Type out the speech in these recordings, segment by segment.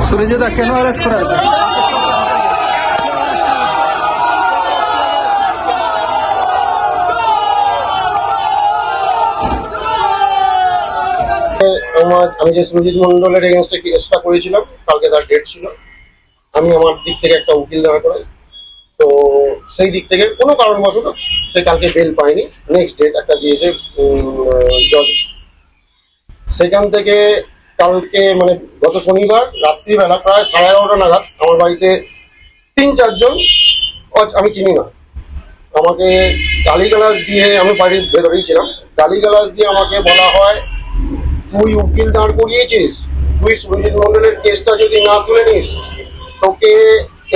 সুরজিদা কেন অ্যারেস্ট করা হয়েছে? আমি যে সুরজিৎ মন্ডলের এগেনস্টে কেসটা করেছিলাম, কালকে তার ডেট ছিল। আমি আমার দিক থেকে একটা উকিল দাঁড়া করাই, তো সেই দিক থেকে কোনো কারণবশত সে কালকে বেল পায়নি। নেক্সট ডেট একটা দিয়েছে জজ। সেখান থেকে কালকে মানে গত শনিবার রাত্রিবেলা প্রায় 11:30 নাগাদ আমার বাড়িতে 3-4 জন, আমি চিনি না, আমাকে গালিগালাজ দিয়ে, আমি বাড়ির ভেতরেই ছিলাম, গালিগালাজ দিয়ে আমাকে বলা হয়, তুই উকিল দাঁড় করিয়েছিস, তুই সুরজিৎ মন্ডলের কেসটা যদি না তুলে নিস তোকে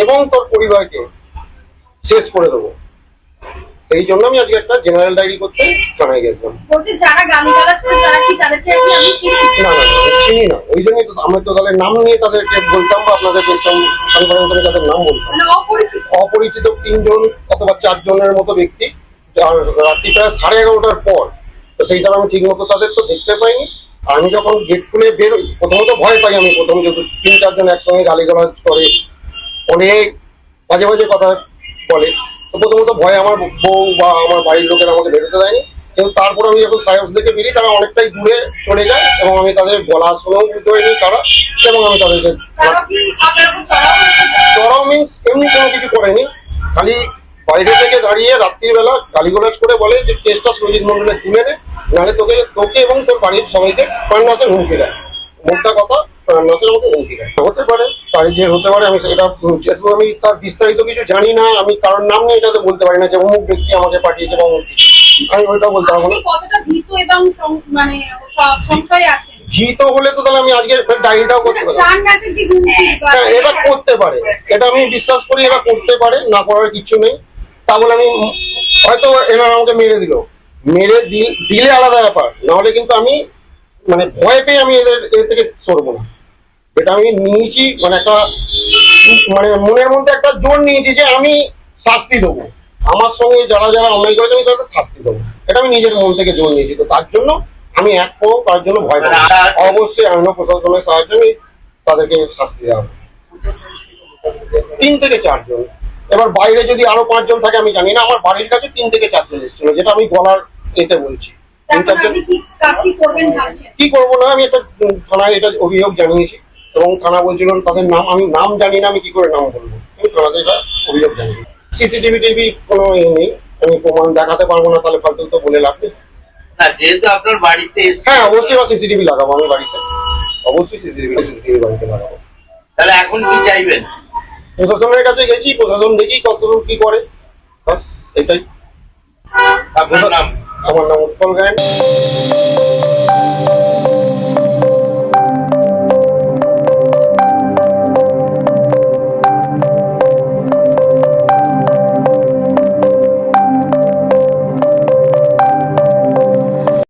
এবং তোর পরিবারকে শেষ করে দেবো। সেই জন্য আমি আজকে একটা জেনারেল ডায়েরি করতে থানায় গেছিলাম। যারা গালিগালাজ করে তারা কি তাদেরকে আমি চিনি? না, আমি চিনি না, ওই জন্যই তো আমি তো তাদের নাম নিয়ে তাদেরকে বলতাম বা আপনাদের কনফারেন্সে তাদের নাম বলতাম। অপরিচিত 3 জন অথবা 4 জনের মতো ব্যক্তি, রাত্রি প্রায় 11:30টার পর। তো সেই হিসাবে আমি ঠিক মতো তাদের তো দেখতে পাইনি। আমি যখন গেট খুলে বেরোই, প্রথমত ভয় পাই। আমি প্রথম যেহেতু 3-4 জন একসঙ্গে গালিগালাজ করে, অনেক বাজে বাজে কথা বলে, তো প্রথমত ভয় আমার বউ বা আমার বাড়ির লোকেরা আমাকে বেরোতে দেয়নি। কিন্তু তারপর আমি যখন সাহস দেখে বেরিয়ে, তারা অনেকটাই দূরে চলে যায় এবং আমি তাদের গলা শুনেও বুঝতে পারিনি তারা, এবং আমি তাদেরকে চড়াও মিন্স এমনি কোনো কিছু করেনি, খালি বাইরে থেকে দাঁড়িয়ে রাত্রিবেলা গালিগালাজ করে বলে যে কেসটা সুরজিৎ মন্ডলে তুলে নে, নাহলে তোকে এবং তোর বাড়ির সবাইকে প্রাণনাশের হুমকি দেয়। মোটা কথা, প্রাণনাশের মতো হুমকি দেয়। হতে পারে, যে হতে পারে, আমি সেটা যেহেতু আমি তার বিস্তারিত কিছু জানি না, আমি কারোর নাম নিয়ে এটাতে বলতে পারি না যে অমুক ব্যক্তি আমাকে পাঠিয়েছে বা অমুক কিছু, আমি ওইটাও বলতে পারবো না। ভীত হলে তো তাহলে আমি আজকে ডায়েরিটাও করতে পারি। হ্যাঁ, এটা করতে পারে, এটা আমি বিশ্বাস করি, এটা করতে পারে, না করার কিছু নেই। তা বলে আমি হয়তো এনারা আমাকে মেরে দিলে আলাদা ব্যাপার, নাহলে কিন্তু আমি মানে ভয় পেয়ে আমি এর থেকে সরবো না। এটা আমি নিয়েছি, মানে একটা মানে মনের মধ্যে একটা জোর নিয়েছি যে আমি শাস্তি দেবো, আমার সঙ্গে যারা যারা অন্যায় করেছে আমি তাদের শাস্তি দেবো। এটা আমি নিজের মন থেকে জোর নিয়েছি। তো তার জন্য আমি তার জন্য ভয় পাই। অবশ্যই আইন প্রশাসনের সাহায্যে আমি তাদেরকে শাস্তি দেওয়া হবে। 3 থেকে 4 জন। এবার বাইরে যদি আরো 5 জন থাকে আমি জানি না। আমার বাড়ির কাছে 3 থেকে 4 জন এসেছিল, যেটা আমি গলার এতে বলছি। কি করবো না, আমি একটা থানায় এটা অভিযোগ জানিয়েছি এবং থানা বলছিলেন তাদের নাম, আমি নাম জানি না, আমি কি করে নাম বলবো। আমি থানাতে এটা অভিযোগ জানিয়েছি। সিসিটিভি কোনো নেই, আমি প্রমাণ দেখাতে পারবো না, তাহলে ফালতু তো বলে লাভ নেই। যেহেতু আপনার বাড়িতে, হ্যাঁ অবশ্যই সিসিটিভি লাগাবো আমি বাড়িতে, অবশ্যই সিসিটিভি বাড়িতে লাগাবো। তাহলে এখন কি চাইবেন? প্রশাসনের কাছে গেছি, প্রশাসন দেখি কতদূর কি করে, বাস এটাই। আপনার নাম? আমার নাম উৎপল গায়েন।